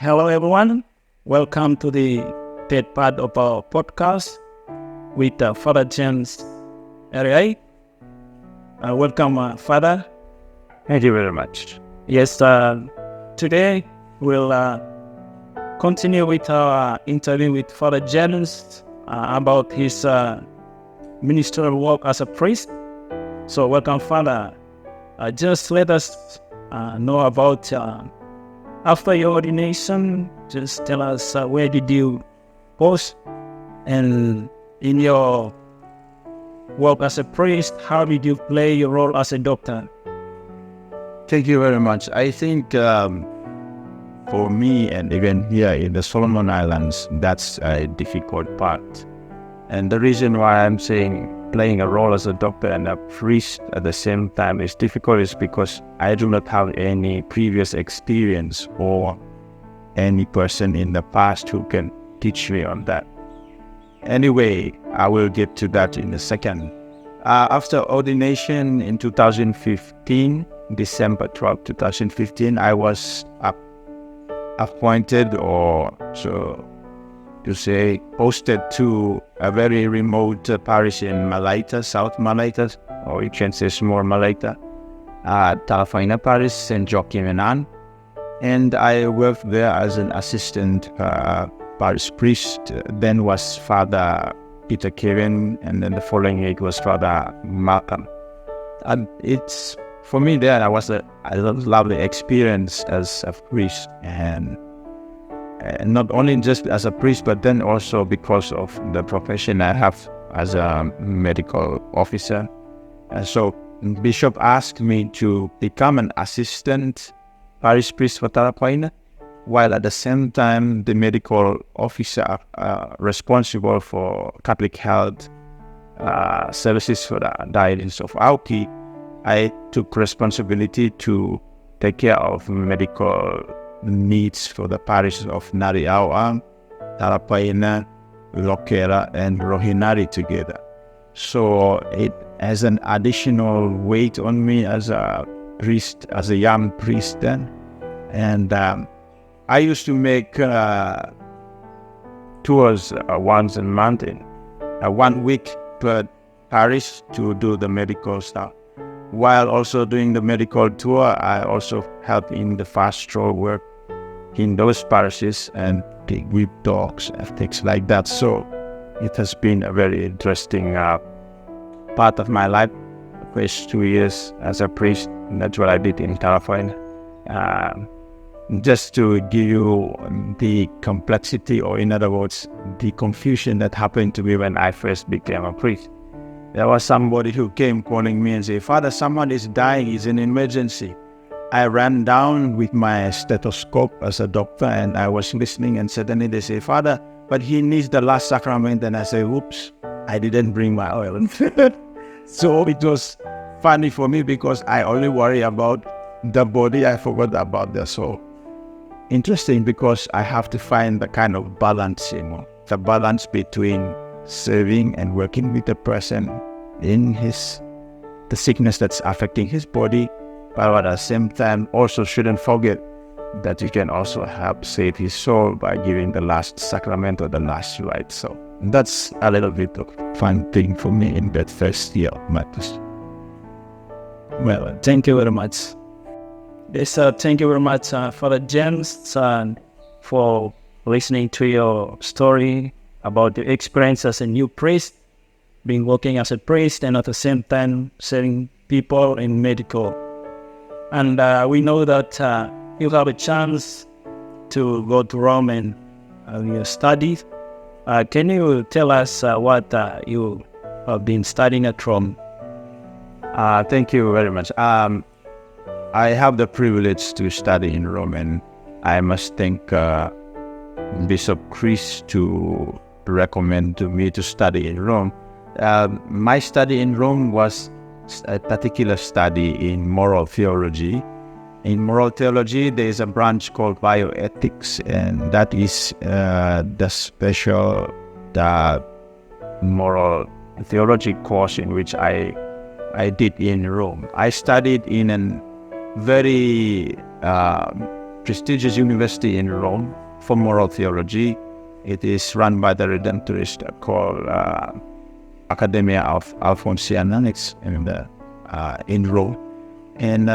Hello, everyone. Welcome to the third part of our podcast with Father James Ereai. Welcome, Father. Thank you very much. Yes, today we'll continue with our interview with Father James about his ministerial work as a priest. So, welcome, Father. Just let us know about after your ordination. Just tell us where did you post, and in your work as a priest, how did you play your role as a doctor? Thank you very much. I think for me, and even here in the Solomon Islands, that's a difficult part. And the reason why I'm saying playing a role as a doctor and a priest at the same time is difficult is because I do not have any previous experience or any person in the past who can teach me on that. Anyway, I will get to that in a second. After ordination in 2015, December 12, 2015, I was appointed, or so to say, posted to a very remote parish in Malaita, South Malaita, or you can say Small Malaita, Talafaina Parish, St. Joachim and Anne. And I worked there as an assistant parish priest. Then was Father Peter Kevin, and then the following week was Father Malcolm. And it's, for me there, that was a lovely experience as a priest, and not only just as a priest, but then also because of the profession I have as a medical officer. And so Bishop asked me to become an assistant parish priest for Talapaina, while at the same time the medical officer responsible for Catholic health services for the Diocese of Auki, I took responsibility to take care of medical needs for the parishes of Nariawa, Talapaina, Lokera, and Rohinari together. So it has an additional weight on me as a priest, as a young priest then. And I used to make tours once a month, in 1 week per parish to do the medical stuff. While also doing the medical tour, I also help in the pastoral work in those parishes and take with dogs and things like that. So it has been a very interesting part of my life. The first 2 years as a priest, and that's what I did in Talafaina. Just to give you the complexity, or in other words, the confusion that happened to me when I first became a priest. There was somebody who came calling me and said, "Father, someone is dying, it's an emergency." I ran down with my stethoscope as a doctor, and I was listening, and suddenly they say, "Father, but he needs the last sacrament." And I say, "Oops, I didn't bring my oil." So it was funny for me because I only worry about the body, I forgot about the soul. Interesting, because I have to find the kind of balance, the balance between serving and working with the person in the sickness that's affecting his body, but at the same time also shouldn't forget that you can also help save his soul by giving the last sacrament or the last rite. So that's a little bit of fun thing for me in that first year of my priesthood. Well, thank you very much. Yes, thank you very much, Father James, for listening to your story about your experience as a new priest, being working as a priest, and at the same time serving people in medical. And we know that you have a chance to go to Rome and you study. Can you tell us what you have been studying at Rome? Thank you very much. I have the privilege to study in Rome, and I must thank Bishop Chris to recommend to me to study in Rome. My study in Rome was a particular study in moral theology. In moral theology, there is a branch called bioethics, and that is the special moral theology course in which I did in Rome. I studied in a very prestigious university in Rome for moral theology. It is run by the Redemptorist called Academia of Alfonsiana. It's in Rome. And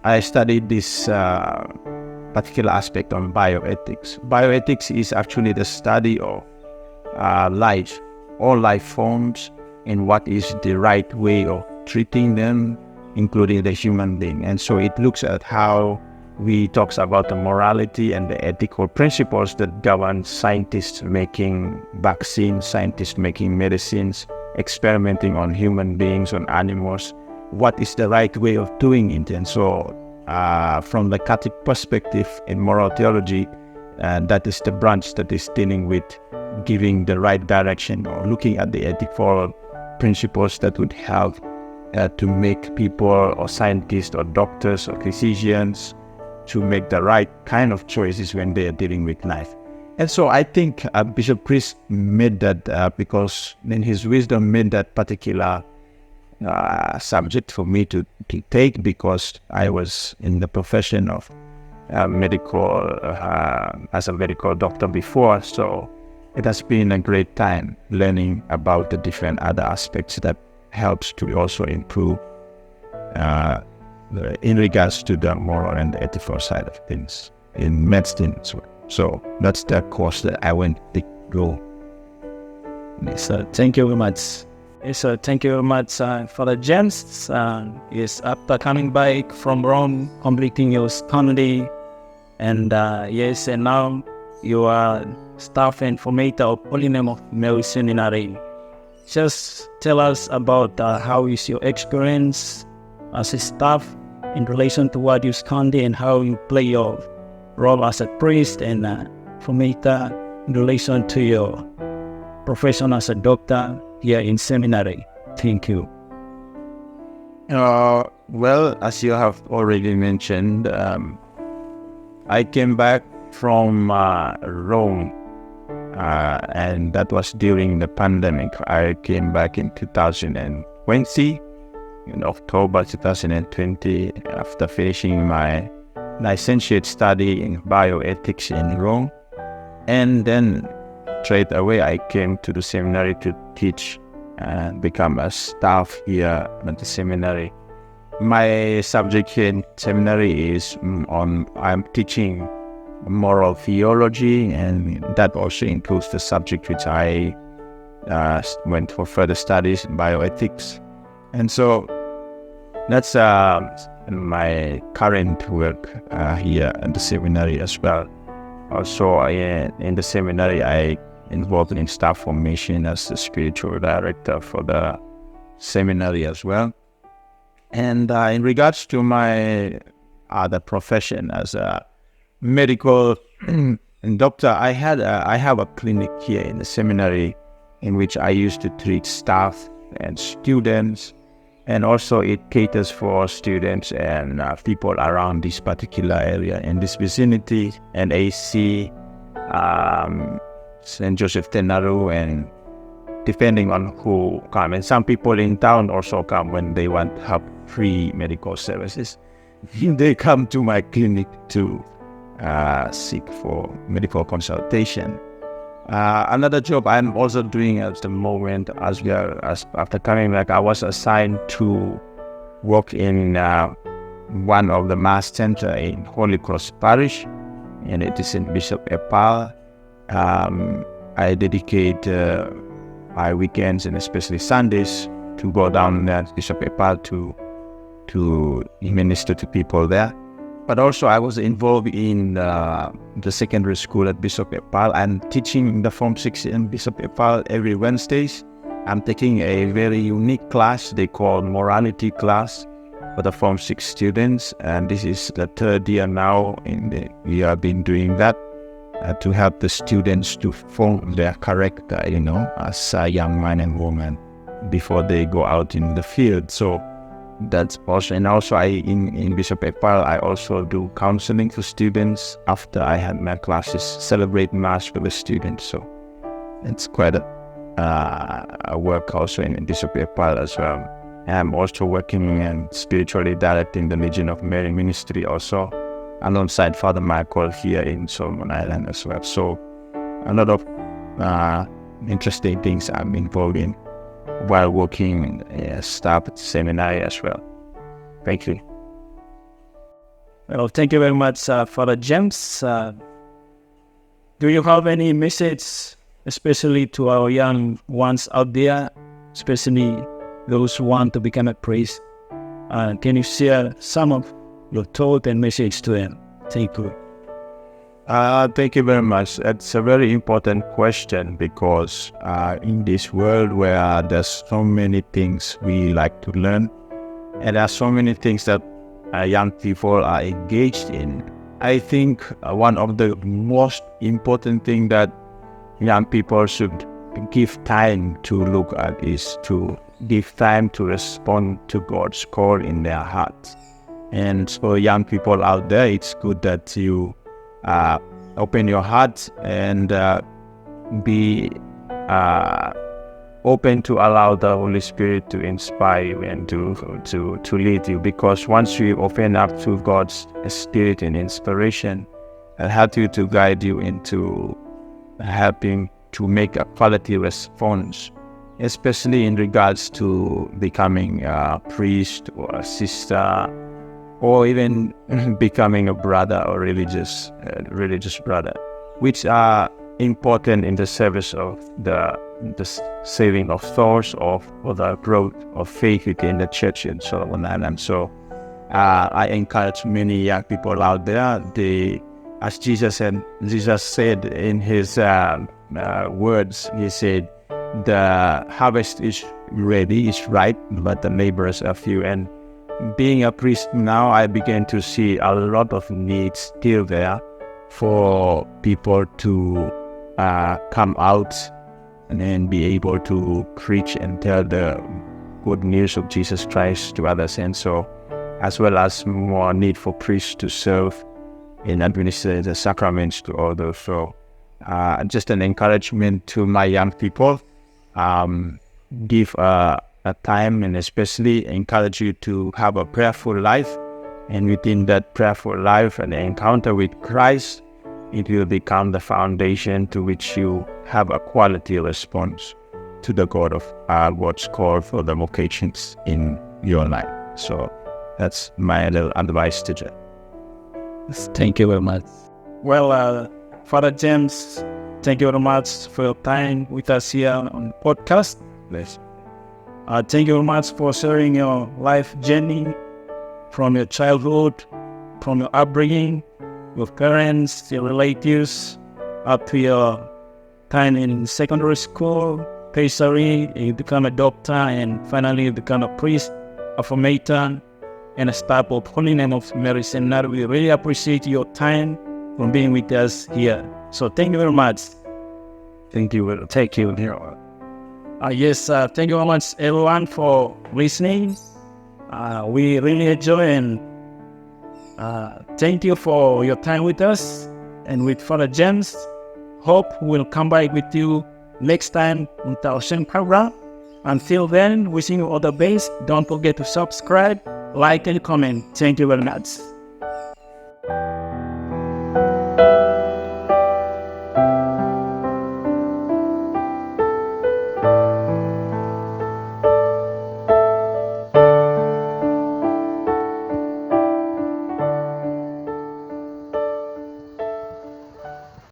I studied this particular aspect on bioethics. Bioethics is actually the study of life, all life forms, and what is the right way of treating them, including the human being. And so it looks at how we talks about the morality and the ethical principles that govern scientists making vaccines, scientists making medicines, experimenting on human beings, on animals. What is the right way of doing it? And so from the Catholic perspective in moral theology, that is the branch that is dealing with giving the right direction or looking at the ethical principles that would help to make people or scientists or doctors or physicians to make the right kind of choices when they are dealing with life. And so I think Bishop Chris made that because in his wisdom made that particular subject for me to take, because I was in the profession of medical as a medical doctor before. So it has been a great time learning about the different other aspects that helps to also improve in regards to the moral and the ethical side of things in medicine as well. So that's the course that I went to go. So thank you very much. So thank you very much, Father James. Yes, after coming back from Rome, completing your study, and yes, and now you are staff and formator of Holy Name of Mary Seminary. Just tell us about how is your experience as a staff in relation to what you study and how you play your role as a priest and formator in relation to your profession as a doctor here in seminary. Thank you. Well, as you have already mentioned, I came back from Rome, and that was during the pandemic. I came back in 2020, in October 2020, after finishing my licentiate study in bioethics in Rome. And then straight away I came to the seminary to teach and become a staff here at the seminary. My subject here in seminary is I'm teaching moral theology, and that also includes the subject which I went for further studies in bioethics. And so that's my current work here at the seminary as well. Also in the seminary I involved in staff formation as the spiritual director for the seminary as well. And in regards to my other profession as a medical doctor, I have a clinic here in the seminary in which I used to treat staff and students, and also it caters for students and people around this particular area in this vicinity, and AC, St. Joseph Tenaru, and depending on who come. And some people in town also come when they want to have free medical services. They come to my clinic to seek for medical consultation. Another job I'm also doing at the moment, as well as after coming back, I was assigned to work in one of the mass center in Holy Cross Parish, and it is in Bishop Epal. I dedicate my weekends and especially Sundays to go down there to Bishop Epal to minister to people there. But also I was involved in the secondary school at Bishop Epal. I'm teaching the Form 6 in Bishop Epal every Wednesdays. I'm taking a very unique class they call morality class for the Form 6 students. And this is the third year now we have been doing that to help the students to form their character, as a young man and woman before they go out in the field. So that's also, and also in Bishop Epal, I also do counseling for students after I had my classes, celebrate Mass for the students. So it's quite a work also in Bishop Epal as well. I'm also working and spiritually directing the Legion of Mary ministry also alongside Father Michael here in Solomon Island as well. So a lot of interesting things I'm involved in while working staff at the seminary as well. Thank you. Well, thank you very much, Father James. Do you have any message, especially to our young ones out there, especially those who want to become a priest? Can you share some of your thought and message to them? Thank you. Thank you very much. It's a very important question because in this world where there's so many things we like to learn, and there are so many things that young people are engaged in, I think one of the most important things that young people should give time to look at is to give time to respond to God's call in their hearts. And for young people out there, it's good that you open your heart and be open to allow the Holy Spirit to inspire you and to lead you. Because once you open up to God's Spirit and inspiration, it'll help you to guide you into helping to make a quality response, especially in regards to becoming a priest or a sister, or even becoming a brother or religious brother, which are important in the service of the saving of souls or the growth of faith within the church in Solomon Island. So I encourage many young people out there. As Jesus said in his words, he said, "The harvest is ready, is ripe, but the laborers are few." And being a priest now, I began to see a lot of needs still there for people to come out and then be able to preach and tell the good news of Jesus Christ to others. And so, as well as more need for priests to serve and administer the sacraments to others. So, just an encouragement to my young people. Give a time, and especially encourage you to have a prayerful life. And within that prayerful life and encounter with Christ, it will become the foundation to which you have a quality response to the God of God's call for the vocations in your life. So that's my little advice to you. Thank you very much. Well, Father James, thank you very much for your time with us here on the podcast. Yes. Thank you very much for sharing your life journey from your childhood, from your upbringing, your parents, your relatives, up to your time in secondary school, tertiary, you become a doctor, and finally you become a priest, a formator, and a staff of Holy Name of Mary Seminary. We really appreciate your time from being with us here. So thank you very much. Thank you. Thank you. Yes, thank you very much everyone for listening. We really enjoy, and thank you for your time with us and with Father James. Hope we'll come back with you next time with our same program. Until then, wishing you all the best. Don't forget to subscribe, like, and comment. Thank you very much.